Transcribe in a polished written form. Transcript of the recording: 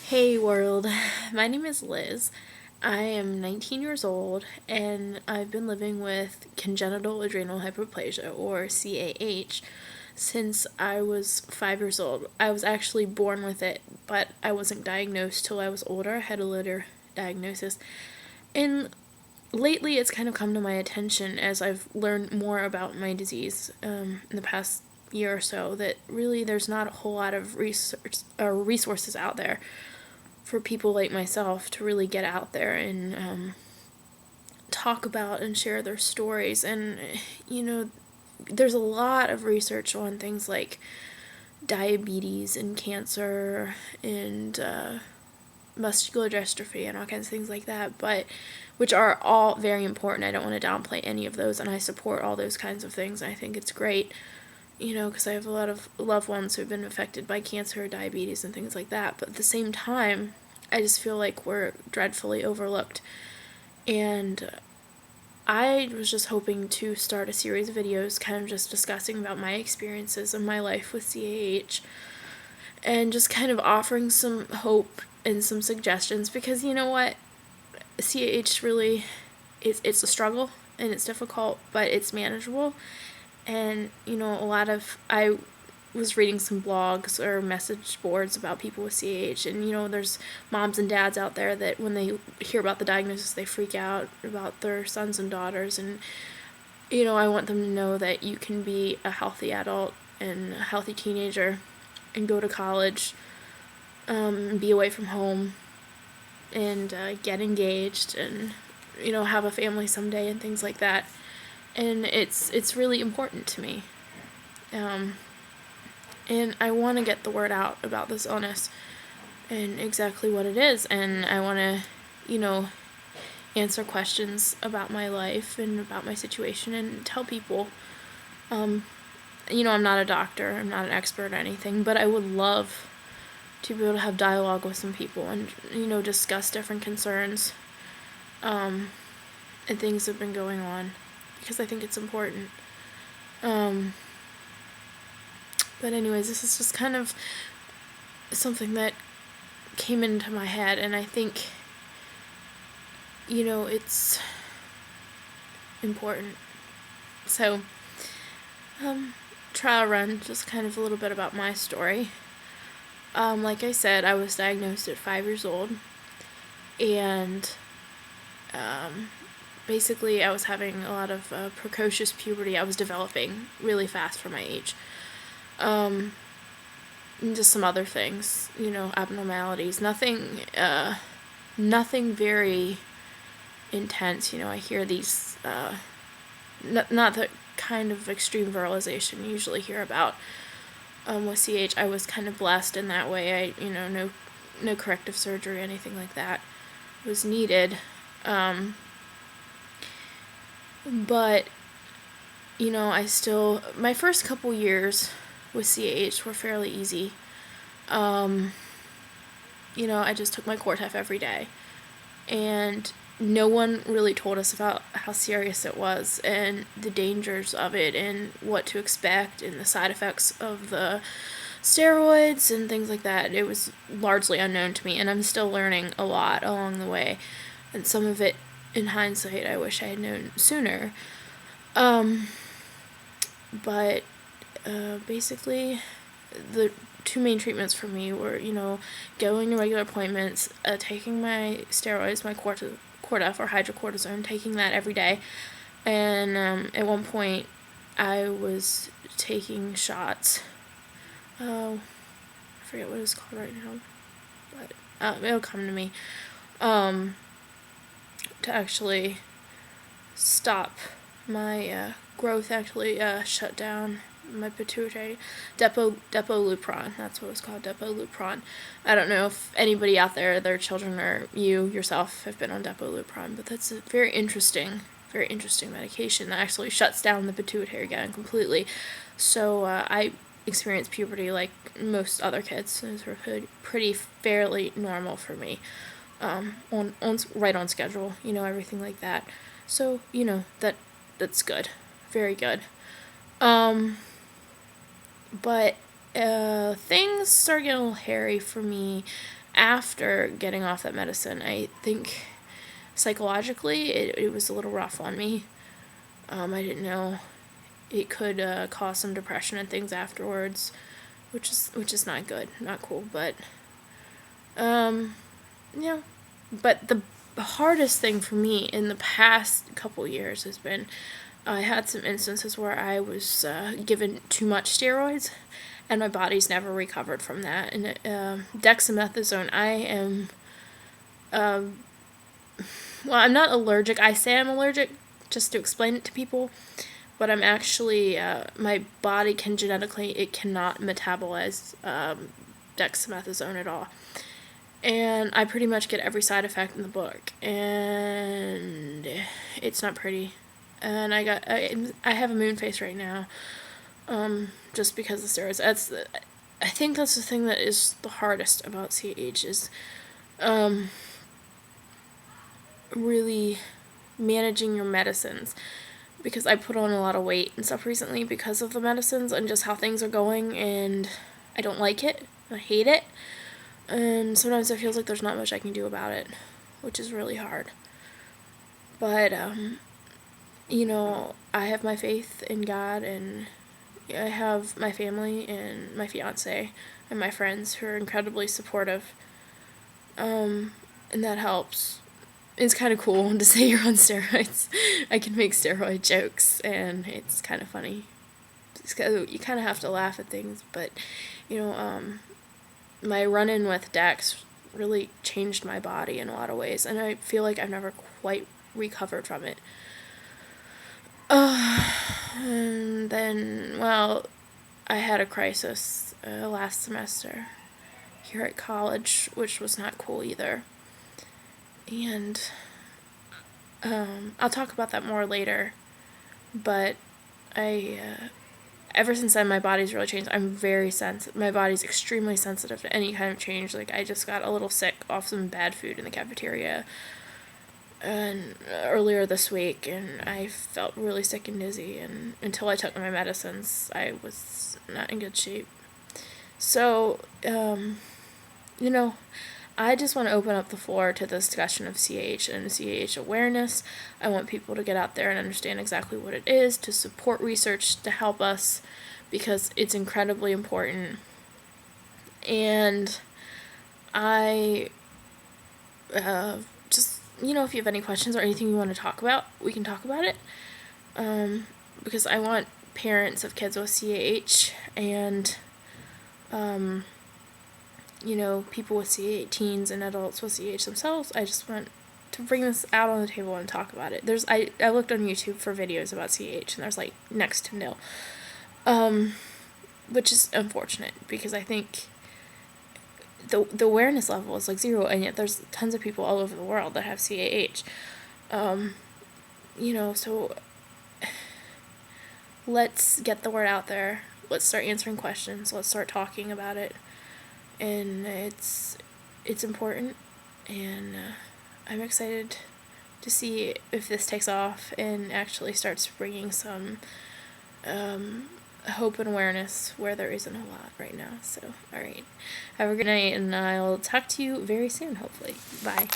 Hey world, my name is Liz. I am 19 years old and I've been living with congenital adrenal hyperplasia, or CAH, since I was 5 years old. I was actually born with it, but I wasn't diagnosed till I was older. I had a later diagnosis. And lately it's kind of come to my attention as I've learned more about my disease in the past year or so, that really there's not a whole lot of research or resources out there for people like myself to really get out there and talk about and share their stories. And, there's a lot of research on things like diabetes and cancer and muscular dystrophy and all kinds of things like that, but which are all very important. I don't want to downplay any of those, and I support all those kinds of things. I think it's great, because I have a lot of loved ones who've been affected by cancer, diabetes, and things like that. But at the same time, I just feel like we're dreadfully overlooked. And I was just hoping to start a series of videos kind of just discussing about my experiences in my life with CAH and just kind of offering some hope and some suggestions, because you know what? CAH really it's a struggle and it's difficult, but it's manageable. And I was reading some blogs or message boards about people with CAH, and there's moms and dads out there that when they hear about the diagnosis, they freak out about their sons and daughters. And I want them to know that you can be a healthy adult and a healthy teenager and go to college, be away from home, and get engaged, and have a family someday and things like that. And it's really important to me. And I want to get the word out about this illness and exactly what it is. And I want to, answer questions about my life and about my situation and tell people. I'm not a doctor, I'm not an expert or anything, but I would love to be able to have dialogue with some people and, discuss different concerns and things that have been going on, because I think it's important. But anyways, this is just kind of something that came into my head, and I think, it's important. So, trial run, just kind of a little bit about my story. Like I said, I was diagnosed at 5 years old, and basically I was having a lot of precocious puberty. I was developing really fast for my age. And just some other things, abnormalities. Nothing very intense. I hear these, not the kind of extreme virilization you usually hear about with CH. I was kind of blessed in that way. No corrective surgery, anything like that was needed. But, my first couple years with CAH were fairly easy. I just took my Cortef every day, and no one really told us about how serious it was and the dangers of it and what to expect and the side effects of the steroids and things like that. It was largely unknown to me, and I'm still learning a lot along the way, and some of it, in hindsight, I wish I had known sooner. But basically, the two main treatments for me were, going to regular appointments, taking my steroids, my Cortef or hydrocortisone, taking that every day. And at one point, I was taking shots. I forget what it's called right now, but it'll come to me. To actually stop my growth, actually shut down my pituitary. Depolupron, that's what it's called, Depolupron. I don't know if anybody out there, their children or you yourself have been on Depolupron, but that's a very interesting medication that actually shuts down the pituitary gland completely. So I experienced puberty like most other kids. It was pretty fairly normal for me. On right on schedule, everything like that. So, that's good. Very good. But things started getting a little hairy for me after getting off that medicine. I think psychologically it was a little rough on me. I didn't know it could cause some depression and things afterwards, which is not good, not cool. But yeah. But the hardest thing for me in the past couple years has been I had some instances where I was given too much steroids, and my body's never recovered from that. And dexamethasone, I am, well, I'm not allergic. I say I'm allergic just to explain it to people, but I'm actually, my body can genetically, it cannot metabolize dexamethasone at all. And I pretty much get every side effect in the book, and it's not pretty. And I have a moon face right now, just because of steroids. I think that's the thing that is the hardest about CAH is, really managing your medicines, because I put on a lot of weight and stuff recently because of the medicines and just how things are going, and I don't like it. I hate it. And sometimes it feels like there's not much I can do about it, which is really hard. But, I have my faith in God, and I have my family and my fiance and my friends who are incredibly supportive. And that helps. It's kind of cool to say you're on steroids. I can make steroid jokes, and it's kind of funny. You kind of have to laugh at things, but, my run-in with Dex really changed my body in a lot of ways, and I feel like I've never quite recovered from it. And then, I had a crisis last semester here at college, which was not cool either. And I'll talk about that more later, but ever since then, my body's really changed. I'm very sensitive. My body's extremely sensitive to any kind of change. Like, I just got a little sick off some bad food in the cafeteria and earlier this week, and I felt really sick and dizzy, and until I took my medicines, I was not in good shape. So, I just want to open up the floor to the discussion of CAH and CAH awareness. I want people to get out there and understand exactly what it is, to support research, to help us, because it's incredibly important. And I just, if you have any questions or anything you want to talk about, we can talk about it. Because I want parents of kids with CAH and people with CAH, teens and adults with CAH themselves. I just want to bring this out on the table and talk about it. I looked on YouTube for videos about CAH, and there's like next to nil, which is unfortunate, because I think the awareness level is like 0, and yet there's tons of people all over the world that have CAH. So let's get the word out there. Let's start answering questions. Let's start talking about it. And it's important, and I'm excited to see if this takes off and actually starts bringing some hope and awareness where there isn't a lot right now. So, all right, have a good night, and I'll talk to you very soon, hopefully. Bye.